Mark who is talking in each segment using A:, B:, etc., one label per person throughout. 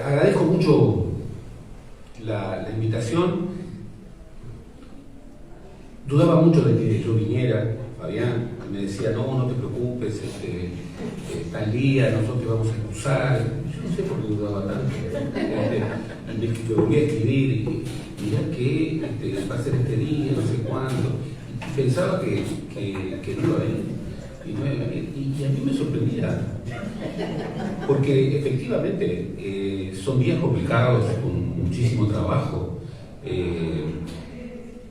A: Agradezco mucho la invitación. Dudaba mucho de que yo viniera, Fabián, me decía, no te preocupes, tal día nosotros te vamos a excusar. Yo no sé por qué dudaba tanto. Y me volví a escribir y mirá que va a ser este día, no sé cuándo. Y pensaba que no iba a venir. Y a mí me sorprendía, porque efectivamente son días complicados, con muchísimo trabajo,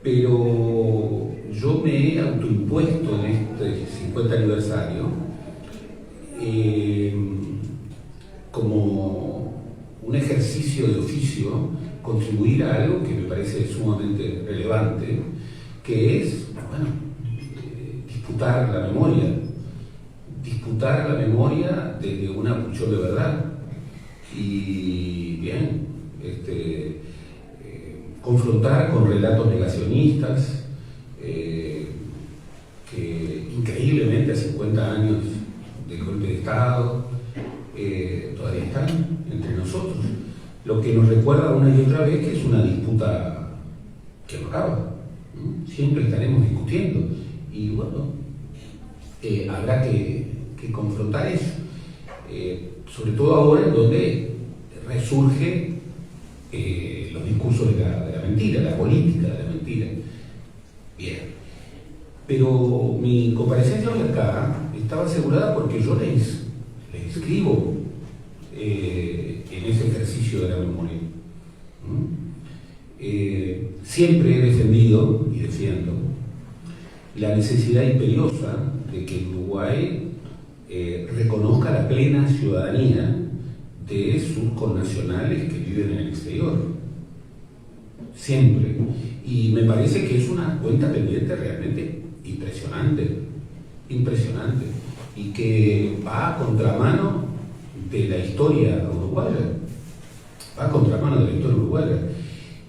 A: pero yo me he autoimpuesto en este 50 aniversario como un ejercicio de oficio, contribuir a algo que me parece sumamente relevante, que es, disputar la memoria desde una pulsión de verdad y bien, confrontar con relatos negacionistas que increíblemente a 50 años del golpe de Estado todavía están entre nosotros, lo que nos recuerda una y otra vez que es una disputa que no acaba, ¿no? Siempre estaremos discutiendo y bueno, habrá que confrontar eso, sobre todo ahora en donde resurge los discursos de la mentira, la política de la mentira. Bien, pero mi comparecencia hoy acá estaba asegurada porque yo le inscribo en ese ejercicio de la memoria. Siempre he defendido y defiendo la necesidad imperiosa de que Uruguay reconozca la plena ciudadanía de sus connacionales que viven en el exterior. Siempre. Y me parece que es una cuenta pendiente realmente impresionante, y que va a contramano de la historia uruguaya.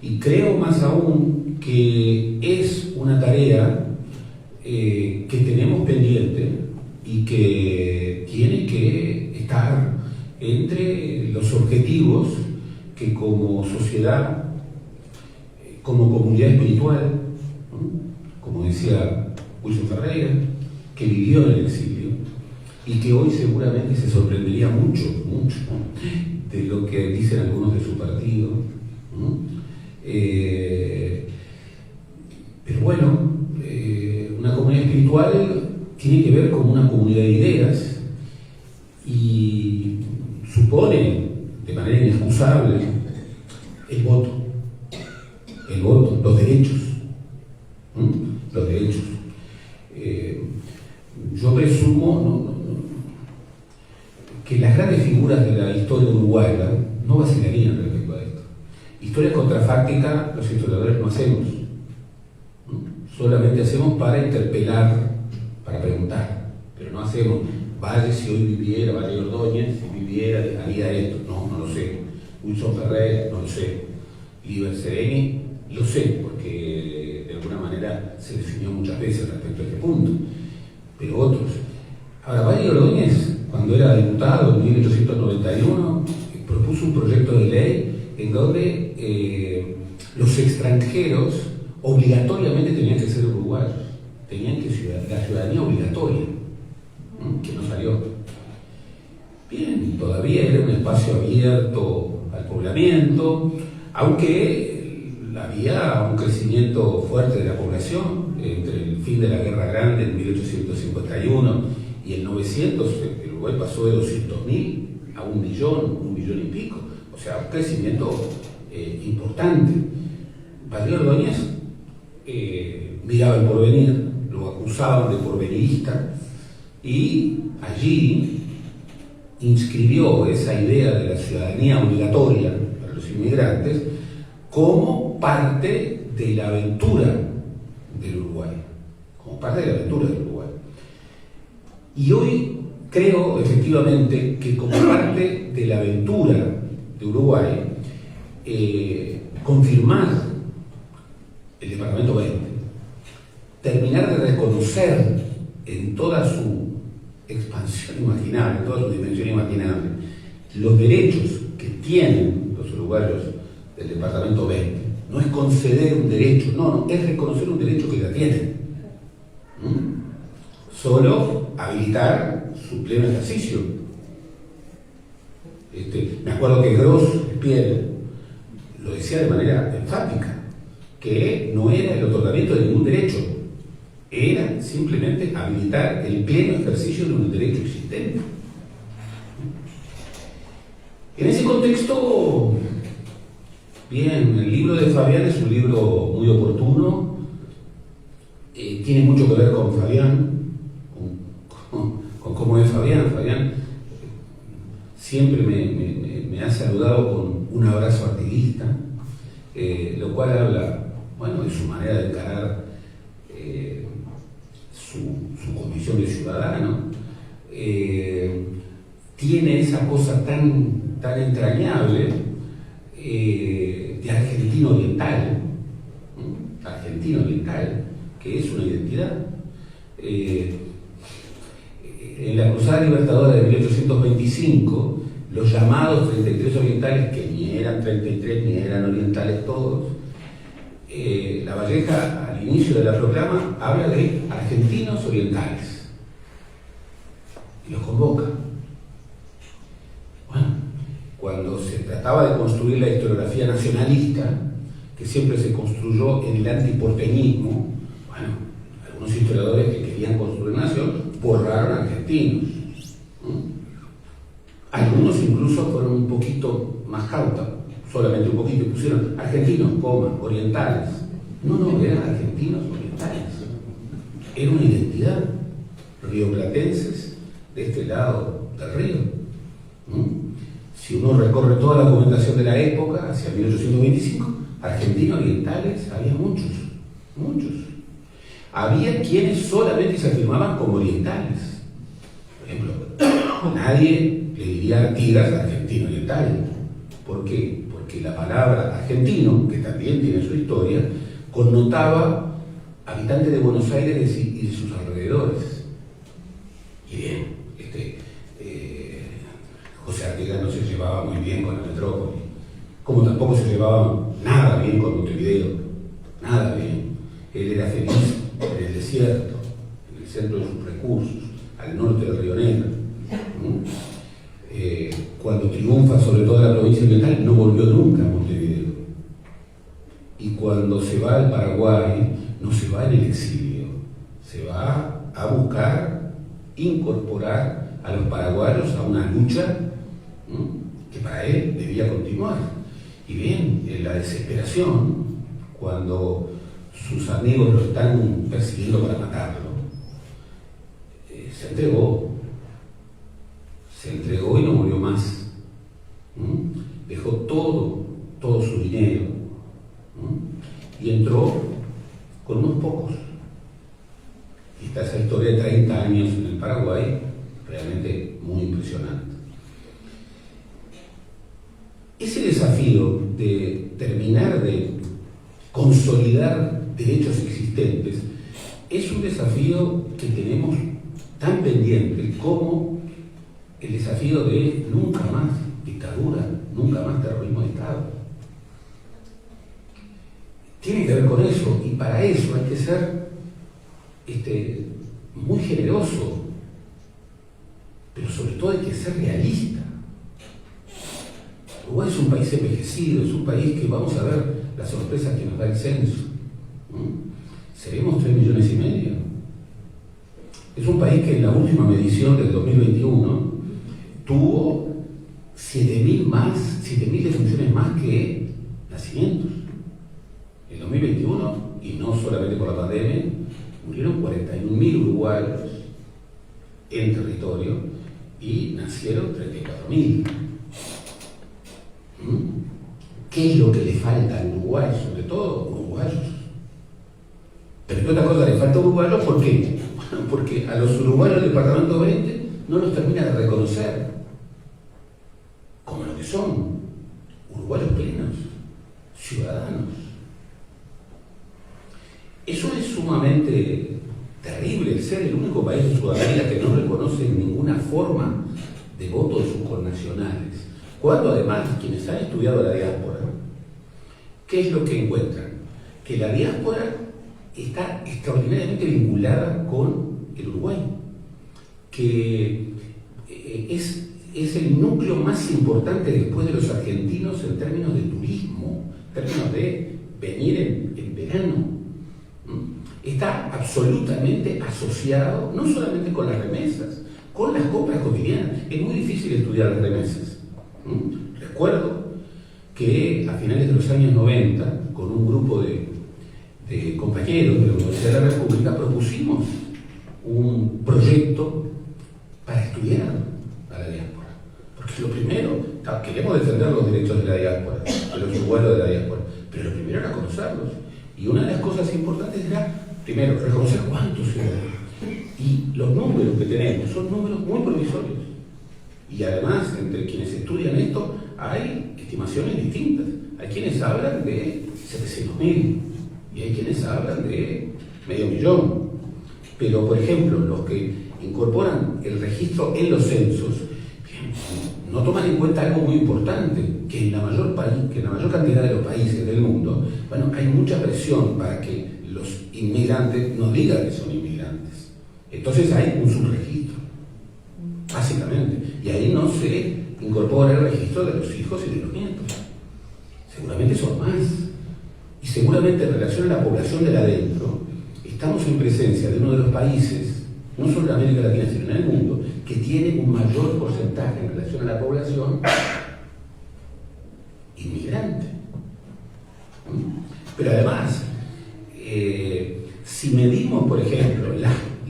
A: Y creo más aún que es una tarea que tenemos pendiente y que tiene que estar entre los objetivos que como sociedad, como comunidad espiritual, ¿no? Como decía Wilson Ferreira, que vivió en el exilio y que hoy seguramente se sorprendería mucho de lo que dicen algunos de su partido, ¿no? Pero bueno, una comunidad espiritual tiene que ver con una comunidad de ideas y supone de manera inexcusable el voto, los derechos. Yo presumo que las grandes figuras de la historia uruguaya no vacilarían respecto a esto. Historia contrafáctica los historiadores no hacemos, ¿no? Solamente hacemos para interpelar, para preguntar, pero no hacemos, Valle si hoy viviera, Valle Ordóñez si viviera, haría esto. No lo sé. Wilson Ferrer, no lo sé. Liber Sereni, lo sé, porque de alguna manera se definió muchas veces respecto a este punto, pero otros. Ahora, Valle Ordóñez, cuando era diputado en 1891, propuso un proyecto de ley en donde los extranjeros obligatoriamente tenían que ser uruguayos, tenían que la ciudadanía obligatoria, ¿no? Que no salió. Bien, todavía era un espacio abierto al poblamiento, aunque había un crecimiento fuerte de la población entre el fin de la Guerra Grande en 1851 y el 900, el Uruguay pasó de 200.000 a 1 millón y pico, o sea, un crecimiento importante. Valle Ordóñez miraba el porvenir, lo acusaban de porvenirista y allí inscribió esa idea de la ciudadanía obligatoria para los inmigrantes como parte de la aventura del Uruguay, Y hoy creo efectivamente que como parte de la aventura de Uruguay, confirmar el Departamento 20, terminar de reconocer en toda su expansión imaginable, en toda su dimensión imaginable, los derechos que tienen los uruguayos del departamento 20 no es conceder un derecho, no, es reconocer un derecho que ya tienen. Solo habilitar su pleno ejercicio. Me acuerdo que Gross Piel lo decía de manera enfática, que no era el otorgamiento de ningún derecho, era simplemente habilitar el pleno ejercicio de un derecho existente. En ese contexto, bien, el libro de Fabián es un libro muy oportuno, tiene mucho que ver con Fabián, con cómo es Fabián. Fabián siempre me ha saludado con un abrazo activista, lo cual habla, bueno, de su manera de encarar su condición de ciudadano. Tiene esa cosa tan entrañable de argentino oriental, que es una identidad. En la Cruzada Libertadora de 1825, los llamados 33 orientales, que ni eran 33 ni eran orientales todos, Lavalleja al inicio de la proclama habla de argentinos orientales y los convoca. Bueno, cuando se trataba de construir la historiografía nacionalista, que siempre se construyó en el antiporteñismo, bueno, algunos historiadores que querían construir nación borraron argentinos. Algunos incluso fueron un poquito más cautos, solamente un poquito, y pusieron argentinos, orientales. No, eran argentinos orientales. Era una identidad. Rioplatenses de este lado del río. Si uno recorre toda la documentación de la época, hacia 1825, argentinos orientales había muchos. Había quienes solamente se afirmaban como orientales. Por ejemplo, nadie le diría a Artigas argentino oriental. ¿Por qué? Porque la palabra argentino, que también tiene su historia, connotaba habitante de Buenos Aires y de sus alrededores. Y bien, José Artigas no se llevaba muy bien con la metrópoli, como tampoco se llevaba nada bien con Montevideo, nada bien. Él era feliz en el desierto, en el centro de sus recursos, al norte del Río Negro. Cuando triunfa sobre toda la provincia oriental, no volvió nunca a Montevideo. Y cuando se va al Paraguay, no se va en el exilio, se va a buscar incorporar a los paraguayos a una lucha que para él debía continuar. Y bien, en la desesperación, cuando sus amigos lo están persiguiendo para matarlo, se entregó y no murió más. Dejó todo su dinero y entró con unos pocos. Y está esa historia de 30 años en el Paraguay, realmente muy impresionante. Ese desafío de terminar de consolidar derechos existentes es un desafío que tenemos tan pendiente como el desafío de nunca más dictadura, nunca más terrorismo de Estado. Tiene que ver con eso, y para eso hay que ser muy generoso, pero sobre todo hay que ser realista. Uruguay es un país envejecido, es un país que vamos a ver las sorpresas que nos da el censo. ¿Seremos 3,5 millones? Es un país que en la última medición del 2021 tuvo 7.000 defunciones más que nacimientos. En 2021, y no solamente por la pandemia, murieron 41.000 uruguayos en territorio y nacieron 34.000. ¿Qué es lo que le falta al Uruguay? Sobre todo uruguayos. Pero otra cosa, le falta uruguayos, ¿por qué? Bueno, porque a los uruguayos del departamento 20 no los termina de reconocer como lo que son, uruguayos plenos, ciudadanos. Eso es sumamente terrible, el ser el único país de Sudamérica que no reconoce ninguna forma de voto de sus connacionales, cuando además quienes han estudiado la diáspora, ¿qué es lo que encuentran? Que la diáspora está extraordinariamente vinculada con el Uruguay, que es el núcleo más importante después de los argentinos en términos de turismo, en términos de venir en verano. Está absolutamente asociado no solamente con las remesas, con las compras cotidianas. Es muy difícil estudiar las remesas. Recuerdo que a finales de los años 90, con un grupo de compañeros de la Universidad de la República, propusimos un proyecto para estudiar a la diáspora. Porque lo primero, queremos defender los derechos de la diáspora, a los uruguayos de la diáspora, pero lo primero era conocerlos. Y una de las cosas importantes era, primero, reconocer cuántos ciudadanos. Y los números que tenemos son números muy provisorios. Y además, entre quienes estudian esto, hay estimaciones distintas. Hay quienes hablan de 700.000 y hay quienes hablan de 500.000. Pero, por ejemplo, los que incorporan el registro en los censos no toman en cuenta algo muy importante, que en la mayor cantidad de los países del mundo, bueno, hay mucha presión para que los inmigrantes no digan que son inmigrantes. Entonces hay un subregistro, básicamente, y ahí no se incorpora el registro de los hijos y de los nietos. Seguramente son más. Y seguramente en relación a la población de adentro, estamos en presencia de uno de los países, no solo en América Latina, sino en el mundo, que tiene un mayor porcentaje en relación a la población inmigrante. Pero además, si medimos, por ejemplo,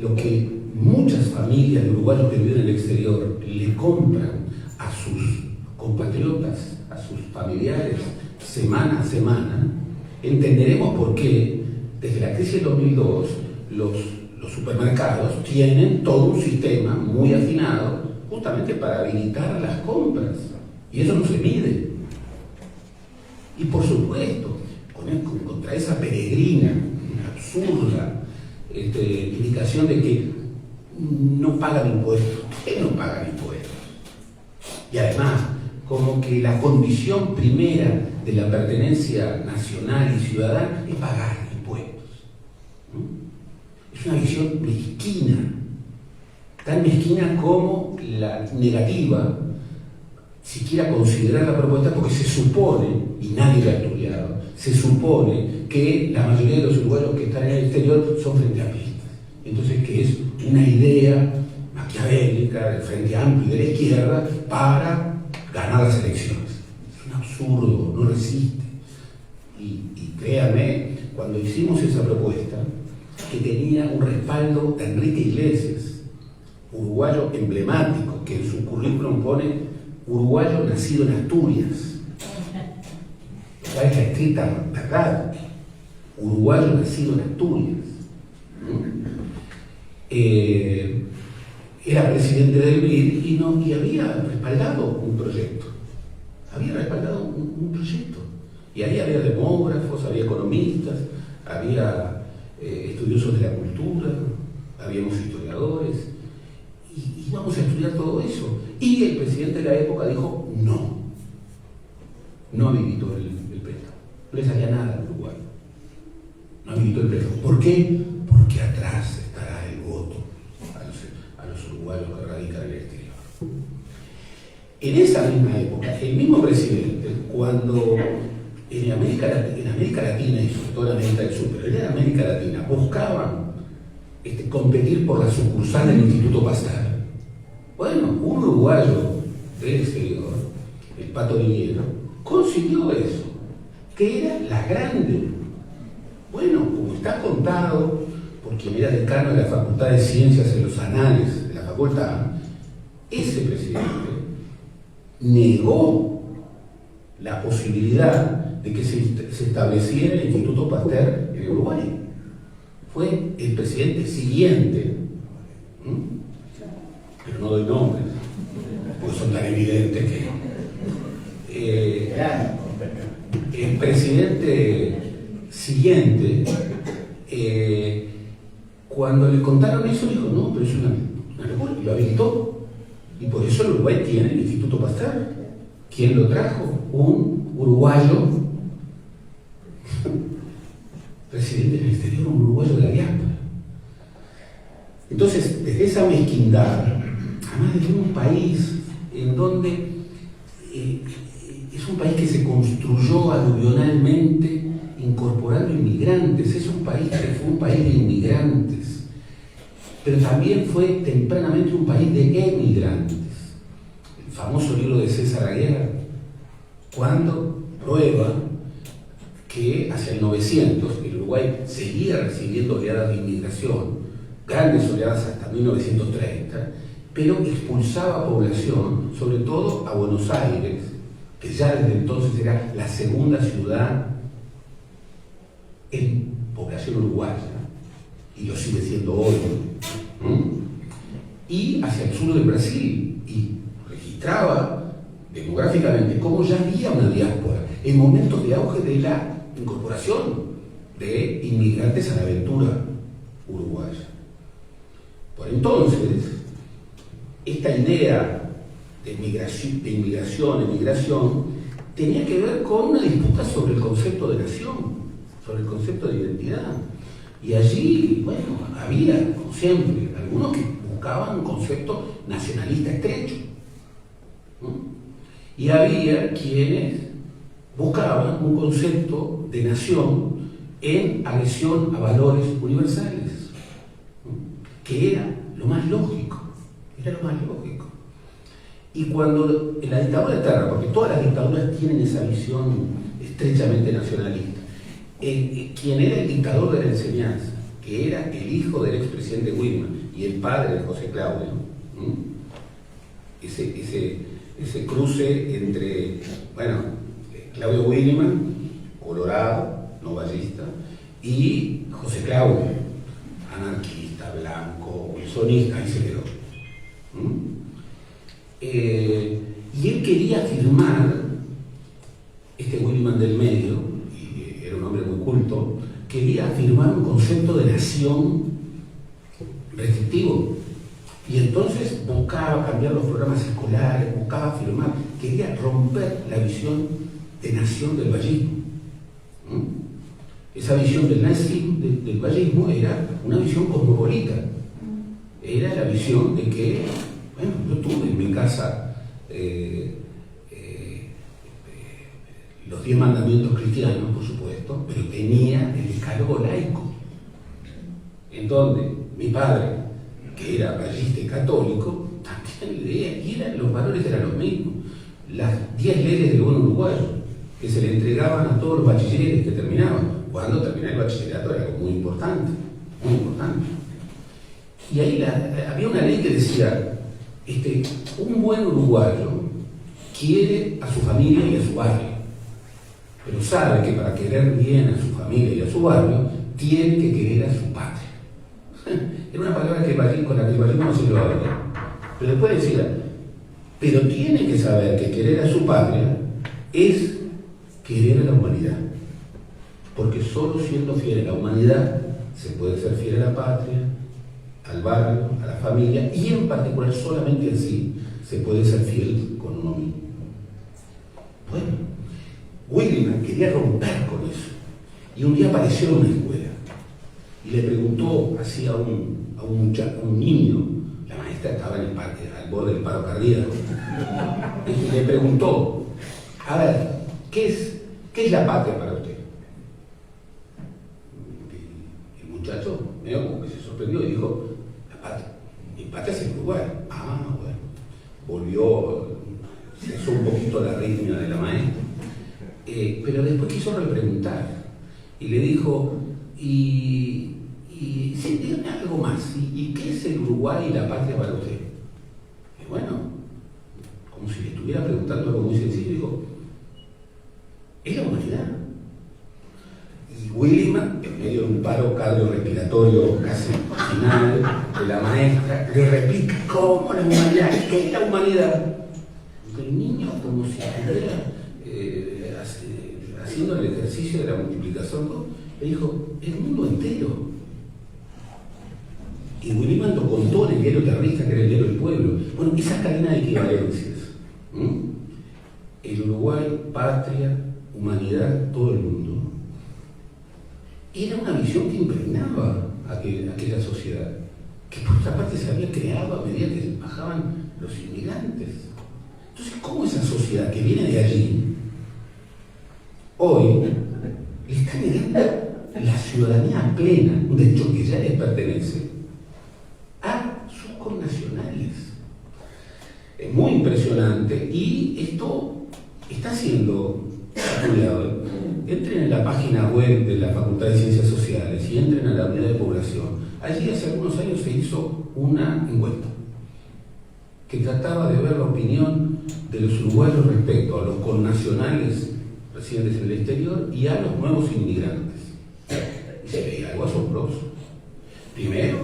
A: lo que muchas familias de uruguayos que viven en el exterior le compran a sus compatriotas, a sus familiares, semana a semana, entenderemos por qué desde la crisis del 2002 los supermercados tienen todo un sistema muy afinado justamente para habilitar las compras, y eso no se mide. Y por supuesto, contra esa peregrina, absurda indicación de que no pagan impuestos, que no pagan impuestos. Y además, como que la condición primera de la pertenencia nacional y ciudadana es pagar impuestos. Es una visión mezquina, tan mezquina como la negativa, siquiera considerar la propuesta, porque se supone, y nadie lo ha estudiado, se supone que la mayoría de los uruguayos que están en el exterior son frente amplistas. Entonces, que es una idea maquiavélica del Frente Amplio y de la izquierda para ganar las elecciones. Es un absurdo, no resiste. Y créanme, cuando hicimos esa propuesta, que tenía un respaldo de Enrique Iglesias, uruguayo emblemático, que en su currículum pone uruguayo nacido en Asturias, lo cual es la estricta verdad, uruguayo nacido en Asturias. Era presidente del BID y había respaldado un proyecto. Y ahí había demógrafos, había economistas, había estudiosos de la cultura, habíamos historiadores, y íbamos a estudiar todo eso. Y el presidente de la época dijo no habilitó el préstamo. No le salía nada al Uruguay. No habilitó el préstamo. ¿Por qué? Porque atrás estará el voto a los uruguayos que radican en el exterior. En esa misma época, el mismo presidente, cuando en América Latina y sobre todo en América del Sur, pero en América Latina, buscaban competir por la sucursal del Instituto Pasteur. Bueno, un uruguayo del exterior, el Pato Villero, consiguió eso, que era la grande. Bueno, como está contado por quien era decano de la Facultad de Ciencias en los anales de la facultad, ese presidente negó la posibilidad de que se estableciera el Instituto Pasteur en Uruguay. Fue el presidente siguiente, pero no doy nombres, porque son tan evidentes que el presidente siguiente, cuando le contaron eso, dijo, no, pero es una república, lo habilitó, y por eso el Uruguay estar. ¿Quién lo trajo? Un uruguayo, residente en el exterior, un uruguayo de la diáspora. Entonces, desde esa mezquindad, además de un país en donde es un país que se construyó aluvionalmente incorporando inmigrantes, es un país que fue un país de inmigrantes, pero también fue tempranamente un país de emigrantes. El famoso libro de César Aguiar, cuando prueba que hacia el 900 el Uruguay seguía recibiendo oleadas de inmigración, grandes oleadas hasta 1930, pero expulsaba población, sobre todo a Buenos Aires, que ya desde entonces era la segunda ciudad en población uruguaya, y lo sigue siendo hoy, y hacia el sur del Brasil, y registraba demográficamente cómo ya había una diáspora en momentos de auge de la incorporación de inmigrantes a la aventura uruguaya. Por entonces, esta idea de emigración, tenía que ver con una disputa sobre el concepto de nación, sobre el concepto de identidad. Y allí, bueno, había, como siempre, algunos que buscaban un concepto nacionalista estrecho, ¿no? Y había quienes buscaban un concepto de nación en adhesión a valores universales, ¿no? Que era lo más lógico, Y cuando en la dictadura eterna, porque todas las dictaduras tienen esa visión estrechamente nacionalista, quien era el dictador de la enseñanza, que era el hijo del expresidente Wilman y el padre de José Claudio, ese cruce entre, Claudio Wilman, colorado, novallista, y José Claudio, anarquista, blanco, wilsonista, ahí se quedó. Y él quería afirmar, este Wilman del medio, y era un hombre muy culto, quería afirmar un concepto de nación restrictivo. Y entonces buscaba cambiar los programas escolares, buscaba afirmar, quería romper la visión de nación del vallismo. Esa visión del vallismo era una visión cosmopolita. Era la visión de que, yo tuve en mi casa los 10 mandamientos cristianos, por supuesto, pero tenía el decálogo laico, en donde mi padre, que era vallista y católico, también leía, y los valores eran los mismos. Las 10 leyes del buen uruguayo, que se le entregaban a todos los bachilleres que terminaban. Cuando terminé el bachillerato era algo muy importante, muy importante. Y ahí había una ley que decía, un buen uruguayo quiere a su familia y a su barrio, pero sabe que para querer bien a su familia y a su barrio, tiene que querer a su patria. Era una palabra con la que el vallismo no se lo habla. Pero después decía, pero tiene que saber que querer a su patria es querer a la humanidad. Porque solo siendo fiel a la humanidad se puede ser fiel a la patria, al barrio, a la familia, y en particular solamente en sí se puede ser fiel con uno mismo. Bueno, Wilman quería romper con eso. Y un día apareció en una escuela y le preguntó así a un niño, la maestra estaba en el parque, al borde del paro cardíaco, y le preguntó, a ver, ¿qué es la patria para usted? El muchacho medio como que se sorprendió y dijo, mi patria es el Uruguay. Bueno, volvió, cesó un poquito la arritmia de la maestra, pero después quiso repreguntar y le dijo, sí, dígame algo más, ¿y qué es el Uruguay y la patria para usted? Y bueno, como si le estuviera preguntando algo muy sencillo, dijo, es la humanidad. Y Wilman, en medio de un paro cardiorrespiratorio casi final de la maestra, le replica, ¿cómo la humanidad? ¿Qué es la humanidad? Y el niño, como si estuviera haciendo el ejercicio de la multiplicación, le dijo, el mundo entero. Y Wilman lo contó en el diario terrorista, que era el diario del pueblo. Bueno, esa cadena de equivalencias, el Uruguay, patria, humanidad, todo el mundo. Era una visión que impregnaba aquella sociedad, que por otra parte se había creado a medida que bajaban los inmigrantes. Entonces, ¿cómo esa sociedad que viene de allí, hoy, le está negando la ciudadanía plena, un derecho que ya les pertenece, a sus connacionales? Es muy impresionante y esto está siendo estudiado. Entren en la página web de la Facultad de Ciencias Sociales y entren a la unidad de población. Allí hace algunos años se hizo una encuesta que trataba de ver la opinión de los uruguayos respecto a los connacionales residentes en el exterior y a los nuevos inmigrantes. Y se veía algo asombroso. Primero,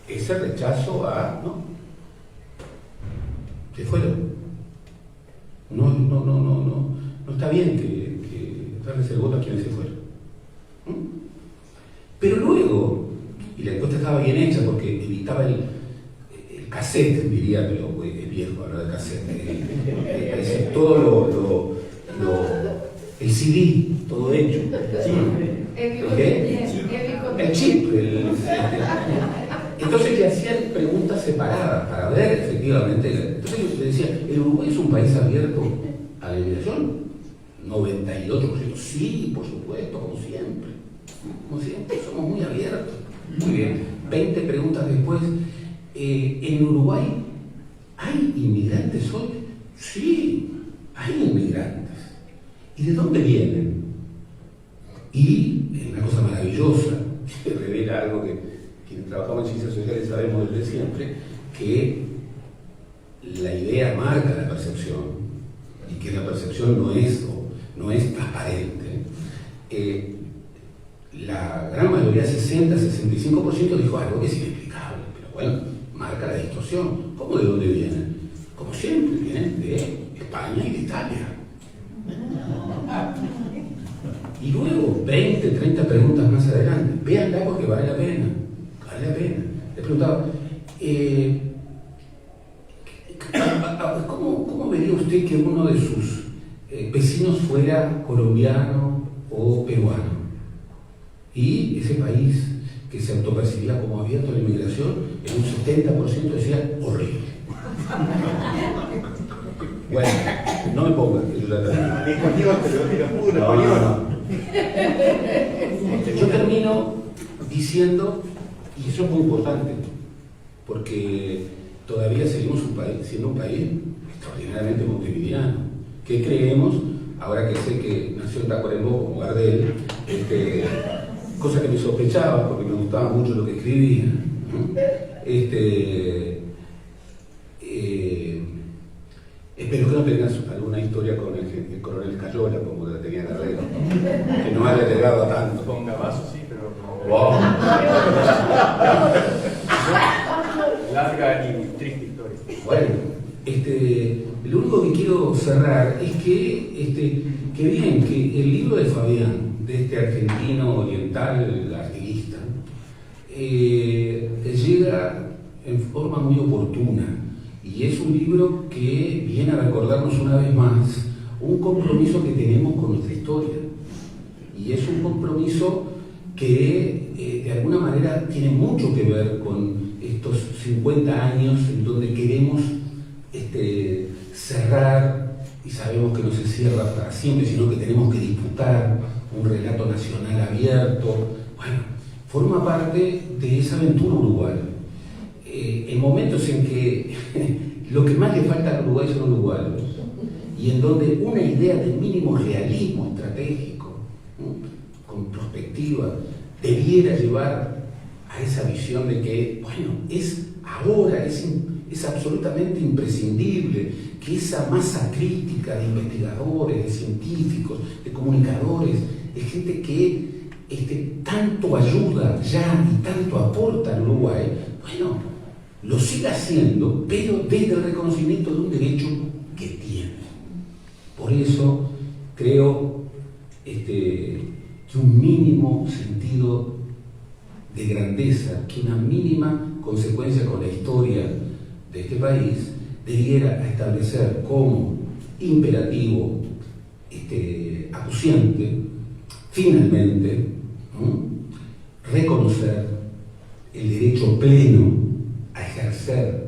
A: ese rechazo a... ¿no? Se fueron. No está bien que darles el voto a quienes se fueron. Pero luego, y la encuesta estaba bien hecha porque evitaba el cassette, diría, pero es viejo hablar de cassette, todo el CD, todo hecho. El chip. Entonces le hacían preguntas separadas para ver efectivamente. Entonces yo le decía, ¿el Uruguay es un país abierto a la inmigración? 98%, sí, por supuesto, como siempre. Como siempre, somos muy abiertos. Muy bien, 20 preguntas después. ¿En Uruguay hay inmigrantes hoy? Sí, hay inmigrantes. ¿Y de dónde vienen? Y es una cosa maravillosa, que revela algo que quienes trabajamos en ciencias sociales sabemos desde siempre, que la idea marca la percepción y que la percepción no es transparente. La gran mayoría, 60-65%, dijo algo que es inexplicable, pero bueno, marca la distorsión. ¿Cómo de dónde vienen? Como siempre, vienen de España y de Italia. Y luego, 20, 30 preguntas más adelante, véanla porque vale la pena. Vale la pena. Le preguntaba, ¿cómo vería usted que uno de sus vecinos fuera colombiano o peruano? Y ese país que se autopercibía como abierto a la inmigración, en un 70% decía horrible. Bueno, no me pongas que yo la termino. No. Yo termino diciendo, y eso es muy importante, porque todavía seguimos siendo un país extraordinariamente montevideano. ¿Qué creemos? Ahora que sé que nació en Tacuarembó como Gardel, cosa que me sospechaba porque me gustaba mucho lo que escribía, ¿no? Espero que no tengas alguna historia con el coronel Cayola como la tenía Gardel, que no haya llegado a tanto.
B: Con Gabazo sí, pero no.
A: Wow.
B: Larga y triste historia.
A: Bueno, lo único que quiero cerrar es que bien, que el libro de Fabián, de este argentino oriental artiguista, llega en forma muy oportuna y es un libro que viene a recordarnos una vez más un compromiso que tenemos con nuestra historia, y es un compromiso que de alguna manera tiene mucho que ver con estos 50 años en donde queremos cerrar, y sabemos que no se cierra para siempre, sino que tenemos que disputar un relato nacional abierto. Bueno, forma parte de esa aventura uruguaya. En momentos en que lo que más le falta al Uruguay son uruguayos, y en donde una idea de mínimo realismo estratégico, ¿no?, con perspectiva, debiera llevar a esa visión de que, bueno, es ahora, es absolutamente imprescindible que esa masa crítica de investigadores, de científicos, de comunicadores, de gente que tanto ayuda ya y tanto aporta al Uruguay, bueno, lo siga haciendo, pero desde el reconocimiento de un derecho que tiene. Por eso creo que un mínimo sentido de grandeza, que una mínima consecuencia con la historia de este país debiera establecer como imperativo, acuciante, finalmente, reconocer el derecho pleno a ejercer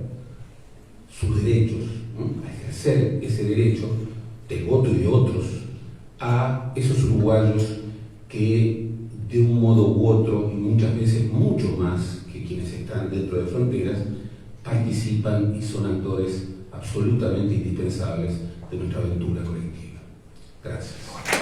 A: sus derechos, a ejercer ese derecho del voto y de otros a esos uruguayos que de un modo u otro, y muchas veces mucho más que quienes están dentro de fronteras, participan y son actores absolutamente indispensables de nuestra aventura colectiva. Gracias.